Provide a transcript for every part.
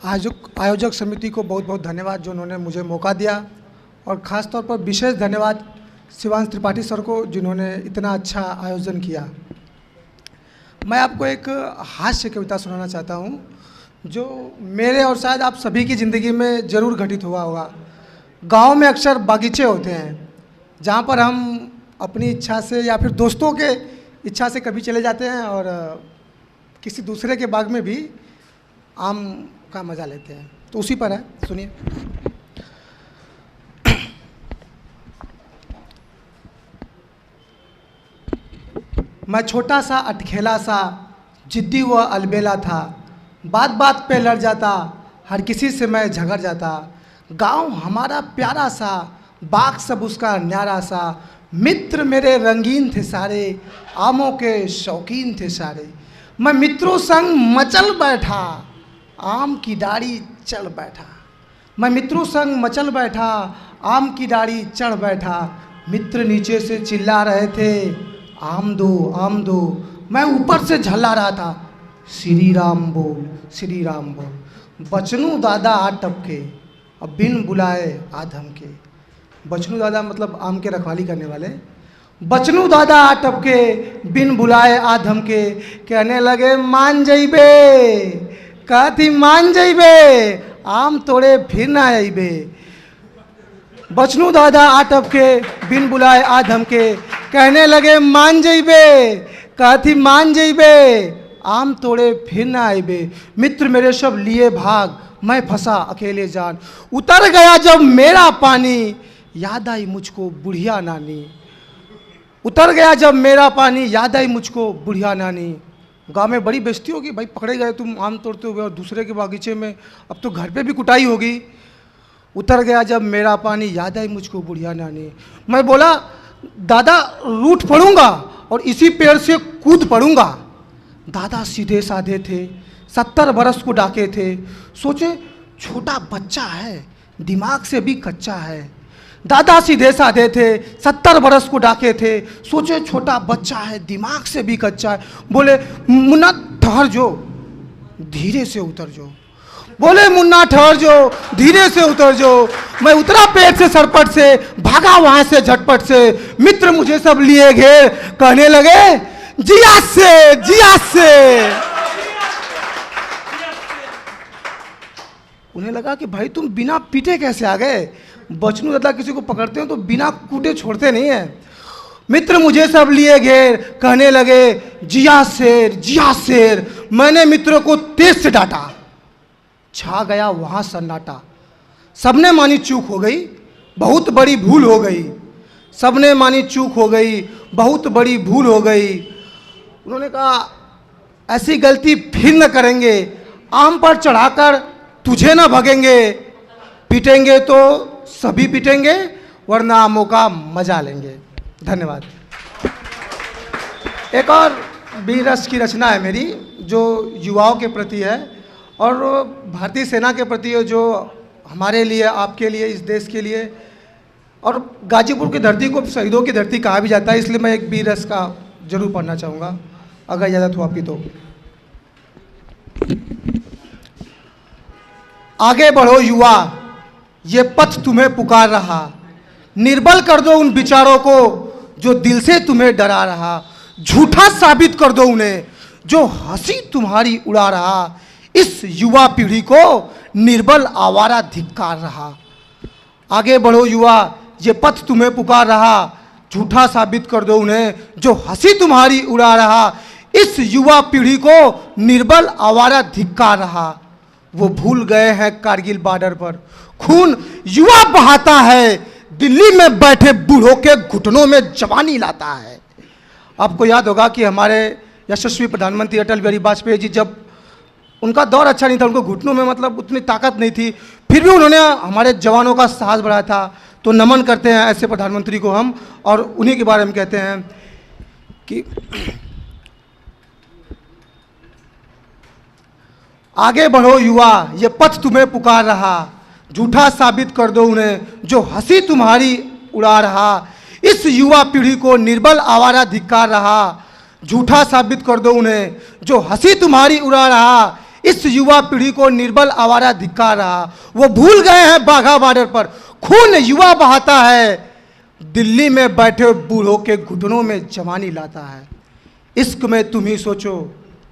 आयोजक समिति को बहुत बहुत धन्यवाद जो उन्होंने मुझे मौका दिया, और ख़ास तौर पर विशेष धन्यवाद शिवांश त्रिपाठी सर को जिन्होंने इतना अच्छा आयोजन किया। मैं आपको एक हास्य कविता सुनाना चाहता हूँ जो मेरे और शायद आप सभी की ज़िंदगी में ज़रूर घटित हुआ होगा। गांव में अक्सर बागीचे होते हैं जहाँ पर हम अपनी इच्छा से या फिर दोस्तों के इच्छा से कभी चले जाते हैं और किसी दूसरे के बाग में भी आम का मज़ा लेते हैं। तो उसी पर है, सुनिए। मैं छोटा सा अटखेला सा जिद्दी व अलबेला था, बात बात पे लड़ जाता, हर किसी से मैं झगड़ जाता। गांव हमारा प्यारा सा, बाग सब उसका न्यारा सा, मित्र मेरे रंगीन थे सारे, आमों के शौकीन थे सारे। मैं मित्रों संग मचल बैठा, आम की डाढ़ी चढ़ बैठा। मैं मित्रों संग मचल बैठा, आम की डाढ़ी चढ़ बैठा। मित्र नीचे से चिल्ला रहे थे, आम दो आम दो। मैं ऊपर से झल्ला रहा था, श्री राम बोल श्री राम बोल। बचनू दादा आ टपके, अब बिन बुलाए आ धमके। बचनू दादा मतलब आम के रखवाली करने वाले। बचनू दादा आ टपके, बिन बुलाए आ धमके। कहने लगे मान जइबे, कहती मान जइबे, आम तोड़े फिर ना अइबे। बचनू दादा आ टपके, बिन बुलाए आ धमके। कहने लगे मान जइबे, कहती मान जइबे, आम तोड़े फिर ना आइबे। मित्र मेरे सब लिए भाग, मैं फंसा अकेले जान। उतर गया जब मेरा पानी, याद आई मुझको बुढ़िया नानी। उतर गया जब मेरा पानी, याद आई मुझको बुढ़िया नानी। गांव में बड़ी बेइज्जती होगी, भाई पकड़े गए तुम आम तोड़ते हुए और दूसरे के बागीचे में, अब तो घर पे भी कुटाई होगी। उतर गया जब मेरा पानी, याद आई मुझको बुढ़िया नानी। मैं बोला दादा रूठ पड़ूंगा और इसी पेड़ से कूद पड़ूंगा। दादा सीधे साधे थे, 70 बरस को डाके थे। सोचे छोटा बच्चा है, दिमाग से भी कच्चा है। दादा सीधे साधे थे, 70 बरस को डाके थे। सोचे छोटा बच्चा है, दिमाग से भी कच्चा है। बोले मुन्ना ठहर जो, धीरे से उतर जो। बोले मुन्ना ठहर जो, धीरे से उतर जो। मैं उतरा पेड़ से सरपट से, भागा वहां से झटपट से। मित्र मुझे सब लिए घेर, कहने लगे जिया से जिया से। उन्हें लगा कि भाई तुम बिना पीटे कैसे आ गए। बचनू दादा किसी को पकड़ते हो तो बिना कूटे छोड़ते नहीं है। मित्र मुझे सब लिए घेर, कहने लगे जिया शेर जिया शेर। मैंने मित्रों को तेज से डांटा, छा गया वहां सन्नाटा। सबने मानी चूक हो गई, बहुत बड़ी भूल हो गई। सबने मानी चूक हो गई, बहुत बड़ी भूल हो गई। उन्होंने कहा ऐसी गलती फिर न करेंगे, आम पर चढ़ाकर तुझे न भगेंगे। पीटेंगे तो सभी पीटेंगे, वरना आमों का मजा लेंगे। धन्यवाद। एक और भी रस की रचना है मेरी, जो युवाओं के प्रति है और भारतीय सेना के प्रति है, जो हमारे लिए, आपके लिए, इस देश के लिए। और गाजीपुर की धरती को शहीदों की धरती कहा भी जाता है, इसलिए मैं एक बीर रस का जरूर पढ़ना चाहूँगा, अगर इजाज़त हो आपकी तो। आगे बढ़ो युवा, ये पथ तुम्हें पुकार रहा। निर्बल कर दो उन विचारों को जो दिल से तुम्हें डरा रहा। झूठा साबित कर दो उन्हें जो हंसी तुम्हारी उड़ा रहा। इस युवा पीढ़ी को निर्बल आवारा धिक्कार रहा। आगे बढ़ो युवा, ये पथ तुम्हें पुकार रहा। झूठा साबित कर दो उन्हें जो हंसी तुम्हारी उड़ा रहा। इस युवा पीढ़ी को निर्बल आवारा धिक्कार रहा। वो भूल गए हैं कारगिल बॉर्डर पर, खून युवा बहाता है। दिल्ली में बैठे बूढ़ों के घुटनों में जवानी लाता है। आपको याद होगा कि हमारे यशस्वी प्रधानमंत्री अटल बिहारी वाजपेयी जी, जब उनका दौर अच्छा नहीं था, उनको घुटनों में मतलब उतनी ताकत नहीं थी, फिर भी उन्होंने हमारे जवानों का साहस बढ़ाया था। तो नमन करते हैं ऐसे प्रधानमंत्री को हम, और उन्हीं के बारे में कहते हैं कि आगे बढ़ो युवा, ये पथ तुम्हें पुकार रहा। झूठा साबित कर दो उन्हें जो हंसी तुम्हारी उड़ा रहा। इस युवा पीढ़ी को निर्बल आवारा धिक्कार रहा। झूठा साबित कर दो उन्हें जो हंसी तुम्हारी उड़ा रहा। इस युवा पीढ़ी को निर्बल आवारा धिक्कार रहा। वो भूल गए हैं बाघा बॉर्डर पर खून युवा बहाता है, दिल्ली में बैठे बूढ़ों के घुटनों में जवानी लाता है। इश्क में तुम ही सोचो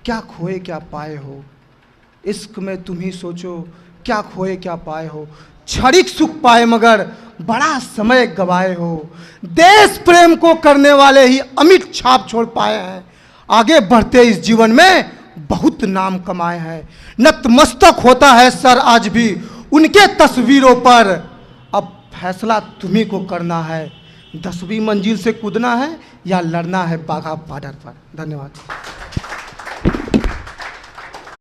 क्या खोए क्या पाए हो, इश्क में तुम ही सोचो क्या खोए क्या पाए हो, क्षणिक सुख पाए मगर बड़ा समय गवाए हो। देश प्रेम को करने वाले ही अमिट छाप छोड़ पाए हैं, आगे बढ़ते इस जीवन में बहुत नाम कमाए हैं। नतमस्तक होता है सर आज भी उनके तस्वीरों पर, अब फैसला तुम्ही को करना है, 10वीं मंजिल से कूदना है या लड़ना है बाघा बॉर्डर पर। धन्यवाद।